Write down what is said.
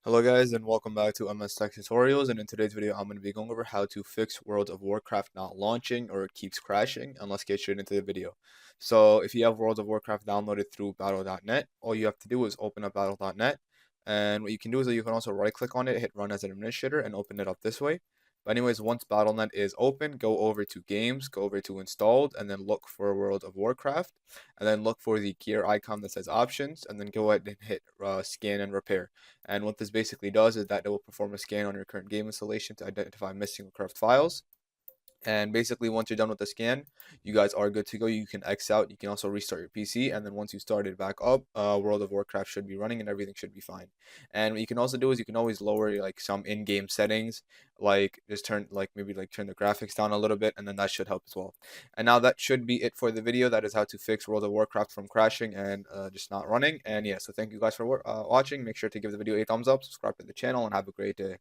Hello guys and welcome back to MS Tech Tutorials, and in today's video I'm going to be going over how to fix World of Warcraft not launching or it keeps crashing, and let's get straight into the video. So if you have World of Warcraft downloaded through battle.net, all you have to do is open up battle.net, and what you can do is that you can also right click on it, hit run as an administrator and open it up this way. But anyways, once battle.net is open, go over to games, go over to installed, and then look for World of Warcraft, and then look for the gear icon that says options, and then go ahead and hit scan and repair. And what this basically does is that it will perform a scan on your current game installation to identify missing or corrupt files. And basically, once you're done with the scan, you guys are good to go. You can X out. You can also restart your PC, and then once you start it back up, World of Warcraft should be running, and everything should be fine. And what you can also do is you can always lower like some in-game settings, like just turn turn the graphics down a little bit, and then that should help as well. And now that should be it for the video. That is how to fix World of Warcraft from crashing and just not running. And yeah, so thank you guys for watching. Make sure to give the video a thumbs up, subscribe to the channel, and have a great day.